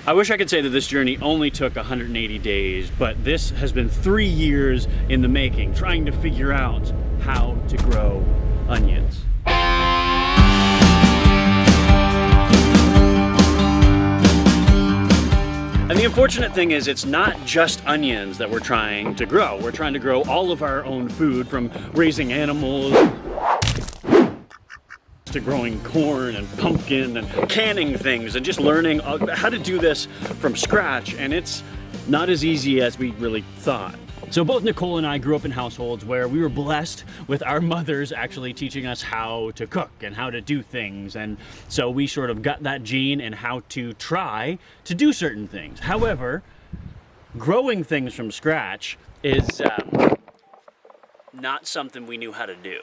I wish I could say that this journey only took 180 days, but this has been 3 years in the making, trying to figure out how to grow onions. And the unfortunate thing is it's not just onions that we're trying to grow. We're trying to grow all of our own food, from raising animals to growing corn and pumpkin and canning things and just learning how to do this from scratch. And it's not as easy as we really thought. So both Nicole and I grew up in households where we were blessed with our mothers actually teaching us how to cook and how to do things. And so we sort of got that gene in how to try to do certain things. However, growing things from scratch is not something we knew how to do.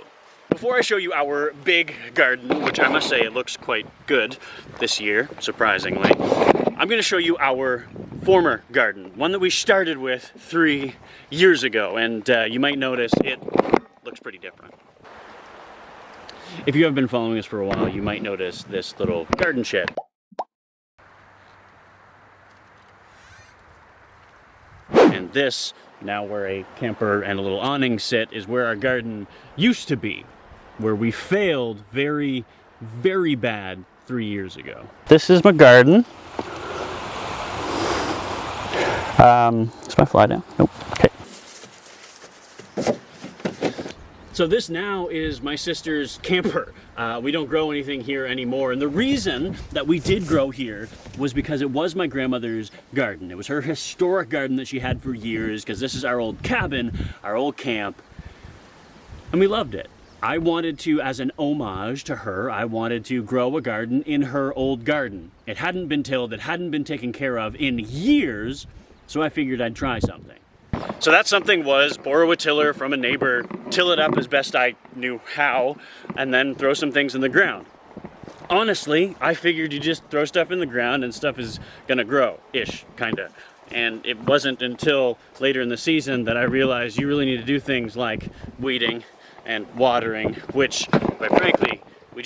Before I show you our big garden, which I must say it looks quite good this year, surprisingly, I'm going to show you our former garden, one that we started with 3 years ago, and you might notice it looks pretty different. If you have been following us for a while, you might notice this little garden shed. And this, now where a camper and a little awning sit, is where our garden used to be, where we failed very, very bad 3 years ago. This is my garden. Is my fly down? Nope. Okay. So this now is my sister's camper. We don't grow anything here anymore, and the reason that we did grow here was because it was my grandmother's garden. It was her historic garden that she had for years, because this is our old cabin, our old camp, and we loved it. I wanted to, as an homage to her, I wanted to grow a garden in her old garden. It hadn't been tilled, it hadn't been taken care of in years, so I figured I'd try something. So that something was borrow a tiller from a neighbor, till it up as best I knew how, and then throw some things in the ground. Honestly, I figured you just throw stuff in the ground and stuff is gonna grow-ish, kinda. And it wasn't until later in the season that I realized you really need to do things like weeding and watering, which, quite frankly, we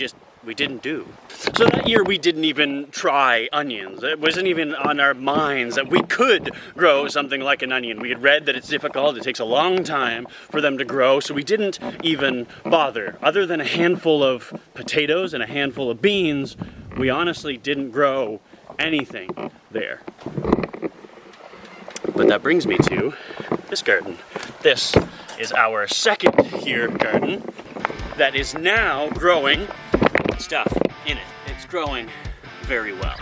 didn't do. So that year we didn't even try onions. It wasn't even on our minds that we could grow something like an onion. We had read that it's difficult, it takes a long time for them to grow, so we didn't even bother. Other than a handful of potatoes and a handful of beans, we honestly didn't grow anything there. But that brings me to this garden. This is our second year garden that is now growing stuff in it. It's growing very well.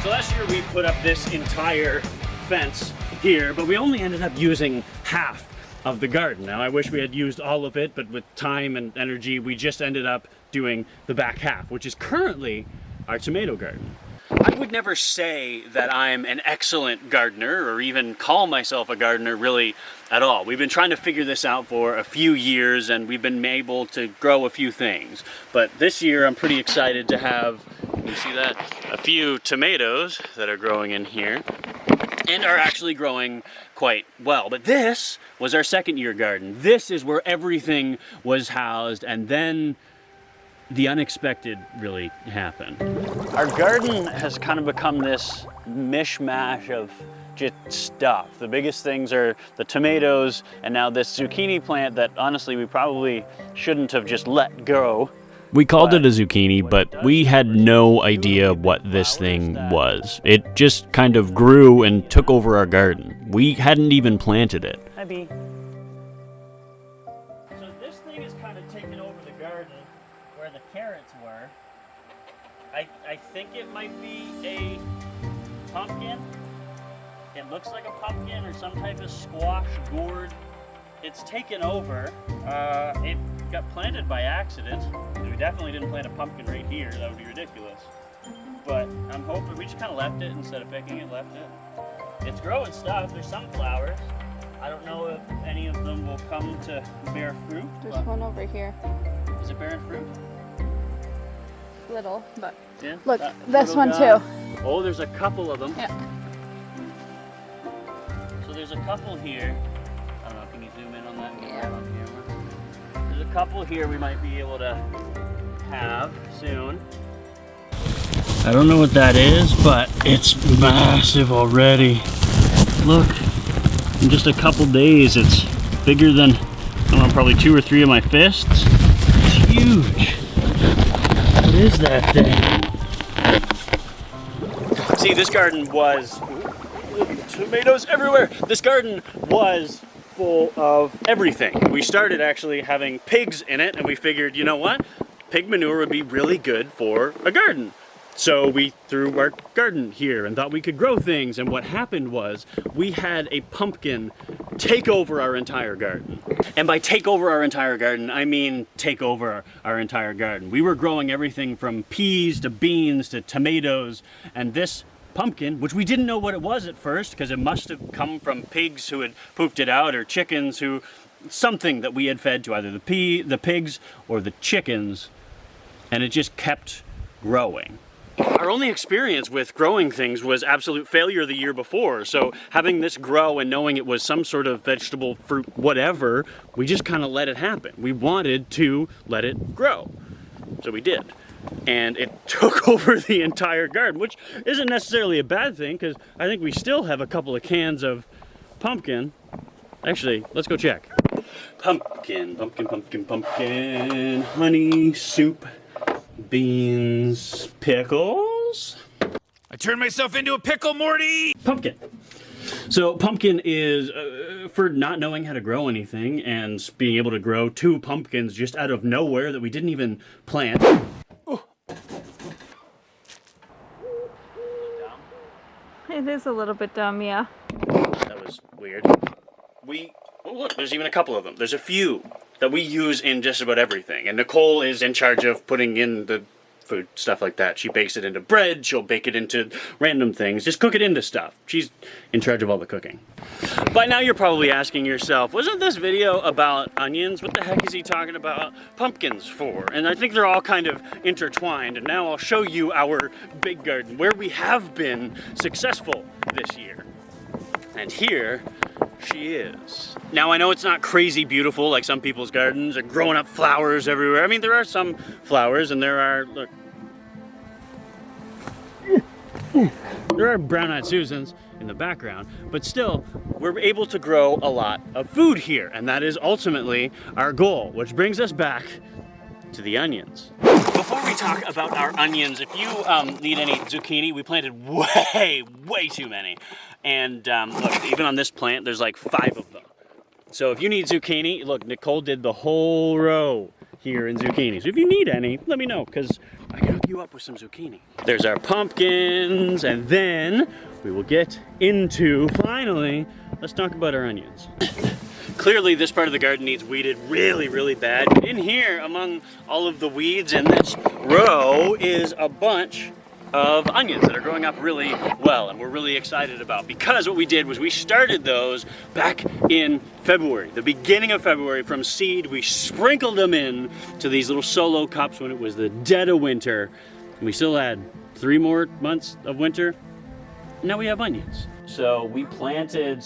So last year we put up this entire fence here, but we only ended up using half of the garden. Now I wish we had used all of it, but with time and energy we just ended up doing the back half, which is currently our tomato garden. I would never say that I'm an excellent gardener or even call myself a gardener really at all. We've been trying to figure this out for a few years and we've been able to grow a few things. But this year I'm pretty excited to have, you see that, a few tomatoes that are growing in here and are actually growing quite well. But this was our second year garden. This is where everything was housed, and then the unexpected really happened. Our garden has kind of become this mishmash of just stuff. The biggest things are the tomatoes and now this zucchini plant that honestly we probably shouldn't have just let go. We called it a zucchini, but we had no idea what this thing was. It just kind of grew and took over our garden. We hadn't even planted it. Hi, Bee. So this thing is kind of taken over the garden where the carrots were. I think it might be a pumpkin. It looks like a pumpkin or some type of squash gourd. It's taken over. It got planted by accident. We definitely didn't plant a pumpkin right here. That would be ridiculous. But I'm hoping we just kind of left it instead of picking it, left it. It's growing stuff. There's some flowers. I don't know if any of them will come to bear fruit. There's one over here. Is it bearing fruit? Little, but Yeah. look, this one too. Oh, there's a couple of them. Yeah. So there's a couple here. I don't know, can you zoom in on There's a couple here we might be able to have soon. I don't know what that is, but it's massive already. Look, in just a couple days, it's bigger than, I don't know, probably 2 or 3 of my fists. It's huge. What is that thing? See, this garden was, tomatoes everywhere. This garden was full of everything. We started actually having pigs in it, and we figured, you know what? Pig manure would be really good for a garden. So we threw our garden here and thought we could grow things, and what happened was we had a pumpkin take over our entire garden. And by take over our entire garden, I mean take over our entire garden. We were growing everything from peas to beans to tomatoes, and this pumpkin, which we didn't know what it was at first because it must have come from pigs who had pooped it out, or chickens who, something that we had fed to either the pigs or the chickens, and it just kept growing. Our only experience with growing things was absolute failure the year before, so having this grow and knowing it was some sort of vegetable, fruit, whatever, we just kind of let it happen. We wanted to let it grow, so we did. And it took over the entire garden, which isn't necessarily a bad thing, because I think we still have a couple of cans of pumpkin. Actually, let's go check. Pumpkin, honey, soup, beans, pickles. I turned myself into a pickle, Morty! Pumpkin. So pumpkin is for not knowing how to grow anything and being able to grow 2 pumpkins just out of nowhere that we didn't even plant. Oh. It is a little bit dumb, yeah. That was weird. Oh look, there's even a couple of them. There's a few that we use in just about everything. And Nicole is in charge of putting in the food, stuff like that. She bakes it into bread, she'll bake it into random things, just cook it into stuff. She's in charge of all the cooking. By now you're probably asking yourself, wasn't this video about onions? What the heck is he talking about pumpkins for? And I think they're all kind of intertwined, and now I'll show you our big garden, where we have been successful this year. And here she is. Now I know it's not crazy beautiful like some people's gardens are growing up flowers everywhere. I mean, there are some flowers, and there are, look, there are brown-eyed Susans in the background, but still we're able to grow a lot of food here, and that is ultimately our goal, which brings us back to the onions. Before we talk about our onions, if you need any zucchini, we planted way too many. And look, even on this plant, there's like 5 of them. So if you need zucchini, look, Nicole did the whole row here in zucchini. So if you need any, let me know, because I can hook you up with some zucchini. There's our pumpkins, and then we will get into, finally, let's talk about our onions. Clearly this part of the garden needs weeded really bad. In here, among all of the weeds in this row, is a bunch of onions that are growing up really well, and we're really excited about, because what we did was we started those back in February, the beginning of February. From seed, we sprinkled them in to these little solo cups when it was the dead of winter, and we still had 3 more months of winter. Now we have onions. So we planted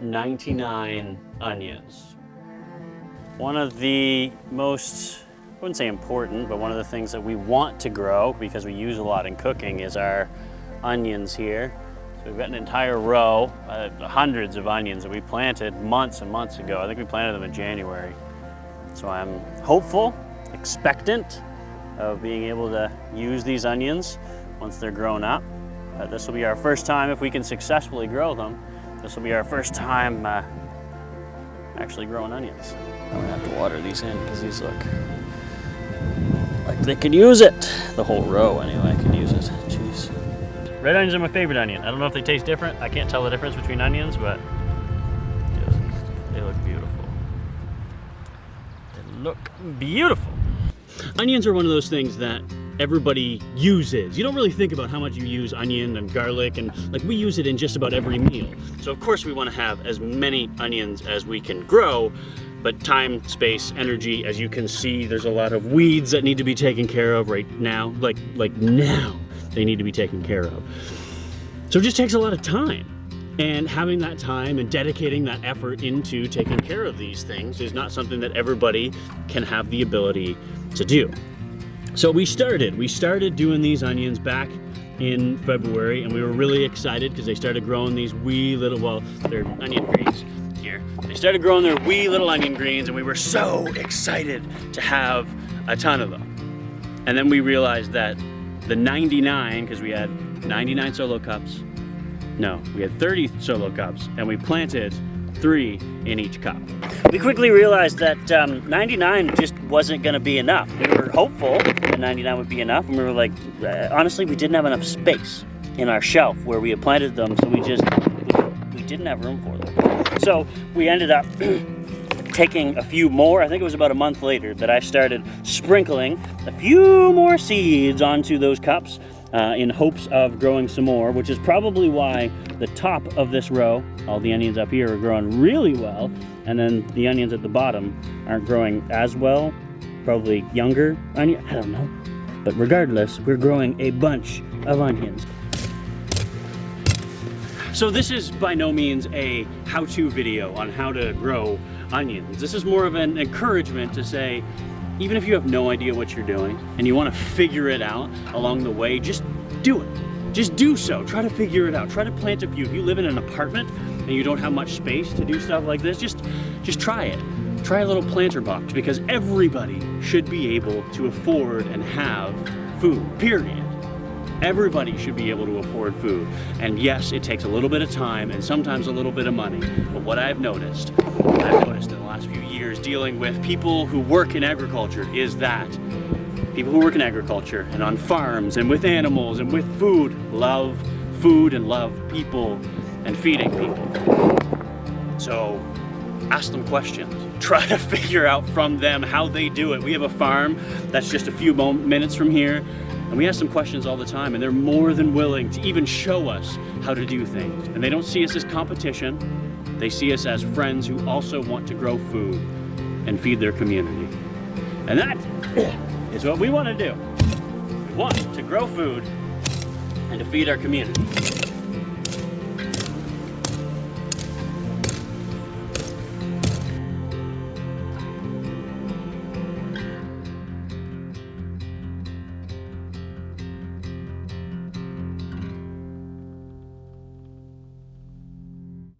99 onions. One of the most, I wouldn't say important, but one of the things that we want to grow, because we use a lot in cooking, is our onions here. So we've got an entire row, hundreds of onions that we planted months and months ago. I think we planted them in January. So I'm hopeful, expectant of being able to use these onions once they're grown up. This will be our first time, if we can successfully grow them, this will be our first time actually growing onions. I'm gonna have to water these in because these look like they could use it. The whole row anyway could use it. Jeez. Red onions are my favorite onion. I don't know if they taste different. I can't tell the difference between onions, but they look beautiful. They look beautiful. Onions are one of those things that everybody uses. You don't really think about how much you use onion and garlic, and like we use it in just about every meal. So of course we want to have as many onions as we can grow, but time, space, energy, as you can see, there's a lot of weeds that need to be taken care of right now. Like now they need to be taken care of. So it just takes a lot of time. And having that time and dedicating that effort into taking care of these things is not something that everybody can have the ability to do. So we started doing these onions back in February, and we were really excited because they started growing these wee little, well, they're onion greens here. They started growing their wee little onion greens, and we were so excited to have a ton of them. And then we realized that the 99, because we had 99 solo cups, no, we had 30 solo cups, and we planted 3 in each cup. We quickly realized that 99 just wasn't going to be enough. We were hopeful that 99 would be enough, and we were like, honestly, we didn't have enough space in our shelf where we had planted them, so we didn't have room for them. So we ended up taking a few more. I think it was about a month later that I started sprinkling a few more seeds onto those cups in hopes of growing some more, which is probably why the top of this row, all the onions up here, are growing really well, and then the onions at the bottom aren't growing as well. Probably younger onion, I don't know. But regardless, we're growing a bunch of onions. So this is by no means a how-to video on how to grow onions. This is more of an encouragement to say, even if you have no idea what you're doing and you want to figure it out along the way, just do it. Just do so. Try to figure it out. Try to plant a few. If you live in an apartment and you don't have much space to do stuff like this, just try it. Try a little planter box, because everybody should be able to afford and have food, period. Everybody should be able to afford food. And yes, it takes a little bit of time and sometimes a little bit of money. But what I've noticed in the last few years dealing with people who work in agriculture is that people who work in agriculture and on farms and with animals and with food and love people and feeding people. So ask them questions. Try to figure out from them how they do it. We have a farm that's just a few minutes from here, and we ask them questions all the time, and they're more than willing to even show us how to do things. And they don't see us as competition. They see us as friends who also want to grow food and feed their community. And that is what we want to do. We want to grow food and to feed our community.